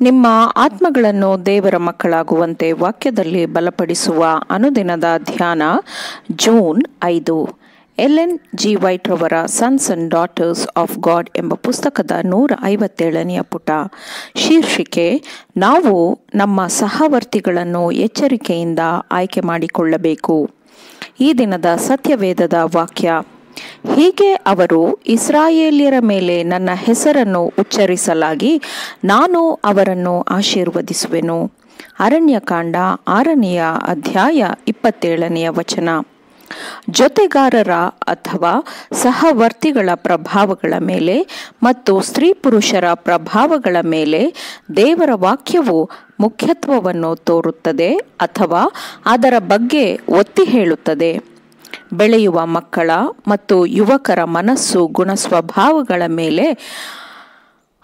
ನಿಮ್ಮ ಆತ್ಮಗಳನ್ನು ದೇವರ ಮಕ್ಕಳಾಗುವಂತೆ ವಾಕ್ಯದಲ್ಲಿ ಬಲಪಡಿಸುವ ಅನುದಿನದ ಧ್ಯಾನ ಜೂನ್ 5. ಎಲೆನ್ ಜಿ ವೈಟ್ ರವರ sons and daughters of god ಎಂಬ ಪುಸ್ತಕದ 157ನೇ ಪುಟ. ಶೀರ್ಷಿಕೆ: ನಾವು ನಮ್ಮ ಸಹವರ್ತಿಗಳನ್ನು ಎಚ್ಚರಿಕೆಯಿಂದ ಆಯ್ಕೆ ಮಾಡಿಕೊಳ್ಳಬೇಕು. ಈ ದಿನದ ಸತ್ಯವೇದದ ವಾಕ್ಯ: ಹೀಗೆ ಅವರು ಇಸ್ರಾಯೇಲ್ಯರ ಮೇಲೆ ನನ್ನ ಹೆಸರನ್ನು ಉಚ್ಚರಿಸಲಾಗಿ ನಾನು ಅವರನ್ನು ಆಶೀರ್ವದಿಸುವೆನು. ಅರಣ್ಯಕಾಂಡ 6ನೇ ಅಧ್ಯಾಯ 27ನೇ ವಚನ. ಜೊತೆಗಾರರ ಅಥವಾ ಸಹವರ್ತಿಗಳ ಪ್ರಭಾವಗಳ ಮೇಲೆ ಮತ್ತು ಸ್ತ್ರೀ ಪುರುಷರ ಪ್ರಭಾವಗಳ ಮೇಲೆ ದೇವರ ವಾಕ್ಯವು ಮುಖ್ಯತ್ವವನ್ನು ತೋರುತ್ತದೆ ಅಥವಾ ಅದರ ಬಗ್ಗೆ ಒತ್ತಿ ಹೇಳುತ್ತದೆ. ಬೆಳೆಯುವ ಮಕ್ಕಳ ಮತ್ತು ಯುವಕರ ಮನಸ್ಸು ಗುಣಸ್ವಭಾವಗಳ ಮೇಲೆ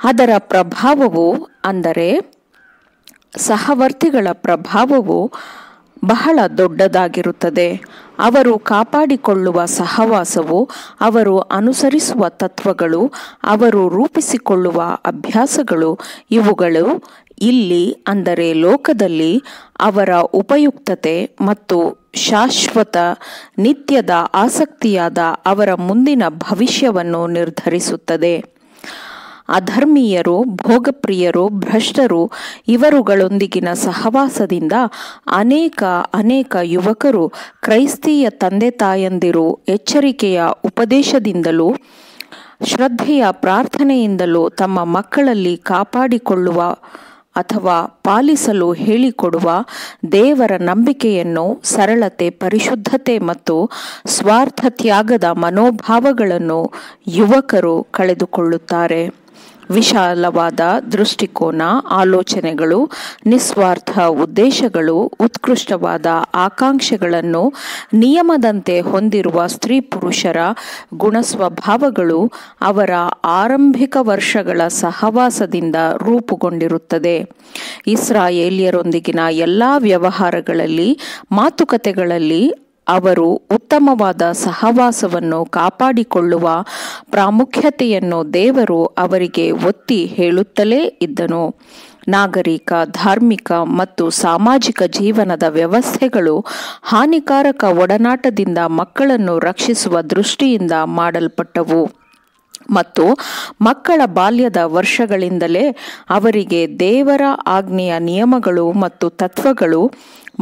ಅದರ ಪ್ರಭಾವವು, ಅಂದರೆ ಸಹವರ್ತಿಗಳ ಪ್ರಭಾವವು ಬಹಳ ದೊಡ್ಡದಾಗಿರುತ್ತದೆ. ಅವರು ಕಾಪಾಡಿಕೊಳ್ಳುವ ಸಹವಾಸವು, ಅವರು ಅನುಸರಿಸುವ ತತ್ವಗಳು, ಅವರು ರೂಪಿಸಿಕೊಳ್ಳುವ ಅಭ್ಯಾಸಗಳು, ಇವುಗಳು ಇಲ್ಲಿ, ಅಂದರೆ ಲೋಕದಲ್ಲಿ, ಅವರ ಉಪಯುಕ್ತತೆ ಮತ್ತು ಶಾಶ್ವತ ನಿತ್ಯದ ಆಸಕ್ತಿಯಾದ ಅವರ ಮುಂದಿನ ಭವಿಷ್ಯವನ್ನು ನಿರ್ಧರಿಸುತ್ತದೆ. ಅಧರ್ಮೀಯರು, ಭೋಗಪ್ರಿಯರು, ಭ್ರಷ್ಟರು ಇವರುಗಳೊಂದಿಗಿನ ಸಹವಾಸದಿಂದ ಅನೇಕ ಯುವಕರು ಕ್ರೈಸ್ತೀಯ ತಂದೆ ತಾಯಂದಿರು ಎಚ್ಚರಿಕೆಯ ಉಪದೇಶದಿಂದಲೂ ಶ್ರದ್ಧೆಯ ಪ್ರಾರ್ಥನೆಯಿಂದಲೂ ತಮ್ಮ ಮಕ್ಕಳಲ್ಲಿ ಕಾಪಾಡಿಕೊಳ್ಳುವ ಅಥವಾ ಪಾಲಿಸಲು ಹೇಳಿಕೊಡುವ ದೇವರ ನಂಬಿಕೆಯನ್ನು, ಸರಳತೆ, ಪರಿಶುದ್ಧತೆ ಮತ್ತು ಸ್ವಾರ್ಥ ತ್ಯಾಗದ ಮನೋಭಾವಗಳನ್ನು ಯುವಕರು ಕಳೆದುಕೊಳ್ಳುತ್ತಾರೆ. ವಿಶಾಲವಾದ ದೃಷ್ಟಿಕೋನ, ಆಲೋಚನೆಗಳು, ನಿಸ್ವಾರ್ಥ ಉದ್ದೇಶಗಳು, ಉತ್ಕೃಷ್ಟವಾದ ಆಕಾಂಕ್ಷೆಗಳನ್ನು ನಿಯಮದಂತೆ ಹೊಂದಿರುವ ಸ್ತ್ರೀ ಪುರುಷರ ಗುಣಸ್ವಭಾವಗಳು ಅವರ ಆರಂಭಿಕ ವರ್ಷಗಳ ಸಹವಾಸದಿಂದ ರೂಪುಗೊಂಡಿರುತ್ತದೆ. ಇಸ್ರಾಯೇಲ್ಯರೊಂದಿಗಿನ ಎಲ್ಲಾ ವ್ಯವಹಾರಗಳಲ್ಲಿ, ಮಾತುಕತೆಗಳಲ್ಲಿ ಅವರು ಉತ್ತಮವಾದ ಸಹವಾಸವನ್ನು ಕಾಪಾಡಿಕೊಳ್ಳುವ ಪ್ರಾಮುಖ್ಯತೆಯನ್ನು ದೇವರು ಅವರಿಗೆ ಒತ್ತಿ ಹೇಳುತ್ತಲೇ ಇದ್ದನು. ನಾಗರಿಕ, ಧಾರ್ಮಿಕ ಮತ್ತು ಸಾಮಾಜಿಕ ಜೀವನದ ವ್ಯವಸ್ಥೆಗಳು ಹಾನಿಕಾರಕ ಒಡನಾಟದಿಂದ ಮಕ್ಕಳನ್ನು ರಕ್ಷಿಸುವ ದೃಷ್ಟಿಯಿಂದ ಮಾಡಲ್ಪಟ್ಟವು ಮತ್ತು ಮಕ್ಕಳ ಬಾಲ್ಯದ ವರ್ಷಗಳಿಂದಲೇ ಅವರಿಗೆ ದೇವರ ಆಜ್ಞೆಯ ನಿಯಮಗಳು ಮತ್ತು ತತ್ವಗಳು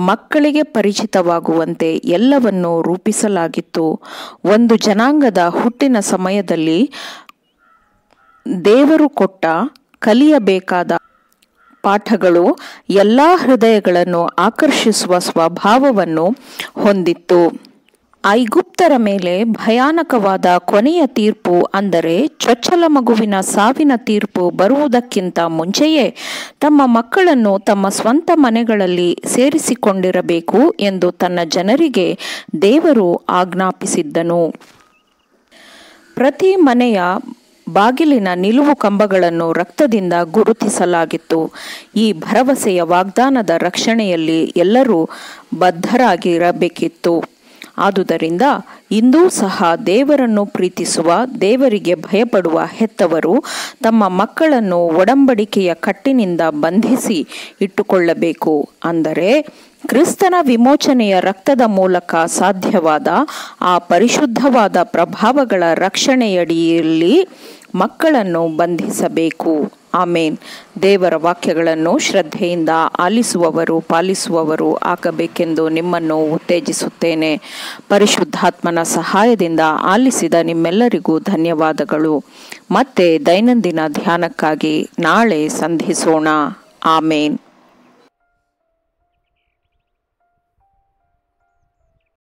ಮಕ್ಕಳಿಗೆ ಪರಿಚಿತವಾಗುವಂತೆ ಎಲ್ಲವನ್ನೂ ರೂಪಿಸಲಾಗಿತ್ತು. ಒಂದು ಜನಾಂಗದ ಹುಟ್ಟಿನ ಸಮಯದಲ್ಲಿ ದೇವರು ಕೊಟ್ಟ ಕಲಿಯಬೇಕಾದ ಪಾಠಗಳು ಎಲ್ಲಾ ಹೃದಯಗಳನ್ನು ಆಕರ್ಷಿಸುವ ಸ್ವಭಾವವನ್ನು ಹೊಂದಿತ್ತು. ಐಗುಪ್ತರ ಮೇಲೆ ಭಯಾನಕವಾದ ಕೊನೆಯ ತೀರ್ಪು, ಅಂದರೆ ಚೊಚ್ಚಲ ಮಗುವಿನ ಸಾವಿನ ತೀರ್ಪು ಬರುವುದಕ್ಕಿಂತ ಮುಂಚೆಯೇ ತಮ್ಮ ಮಕ್ಕಳನ್ನು ತಮ್ಮ ಸ್ವಂತ ಮನೆಗಳಲ್ಲಿ ಸೇರಿಸಿಕೊಂಡಿರಬೇಕು ಎಂದು ತನ್ನ ಜನರಿಗೆ ದೇವರು ಆಜ್ಞಾಪಿಸಿದ್ದನು. ಪ್ರತಿ ಮನೆಯ ಬಾಗಿಲಿನ ನಿಲುವು ಕಂಬಗಳನ್ನು ರಕ್ತದಿಂದ ಗುರುತಿಸಲಾಗಿತ್ತು. ಈ ಭರವಸೆಯ ವಾಗ್ದಾನದ ರಕ್ಷಣೆಯಲ್ಲಿ ಎಲ್ಲರೂ ಬದ್ಧರಾಗಿರಬೇಕಿತ್ತು. ಆದುದರಿಂದ ಇಂದೂ ಸಹ ದೇವರನ್ನು ಪ್ರೀತಿಸುವ, ದೇವರಿಗೆ ಭಯಪಡುವ ಹೆತ್ತವರು ತಮ್ಮ ಮಕ್ಕಳನ್ನು ಒಡಂಬಡಿಕೆಯ ಕಟ್ಟಿನಿಂದ ಬಂಧಿಸಿ ಇಟ್ಟುಕೊಳ್ಳಬೇಕು. ಅಂದರೆ ಕ್ರಿಸ್ತನ ವಿಮೋಚನೆಯ ರಕ್ತದ ಮೂಲಕ ಸಾಧ್ಯವಾದ ಆ ಪರಿಶುದ್ಧವಾದ ಪ್ರಭಾವಗಳ ರಕ್ಷಣೆಯಡಿಯಲ್ಲಿ ಮಕ್ಕಳನ್ನು ಬಂಧಿಸಬೇಕು. ಆಮೇನ್. ದೇವರ ವಾಕ್ಯಗಳನ್ನು ಶ್ರದ್ಧೆಯಿಂದ ಆಲಿಸುವವರು, ಪಾಲಿಸುವವರು ಆಗಬೇಕೆಂದು ನಿಮ್ಮನ್ನು ಉತ್ತೇಜಿಸುತ್ತೇನೆ. ಪರಿಶುದ್ಧಾತ್ಮನ ಸಹಾಯದಿಂದ ಆಲಿಸಿದ ನಿಮ್ಮೆಲ್ಲರಿಗೂ ಧನ್ಯವಾದಗಳು. ಮತ್ತೆ ದೈನಂದಿನ ಧ್ಯಾನಕ್ಕಾಗಿ ನಾಳೆ ಸಂಧಿಸೋಣ. ಆಮೇನ್.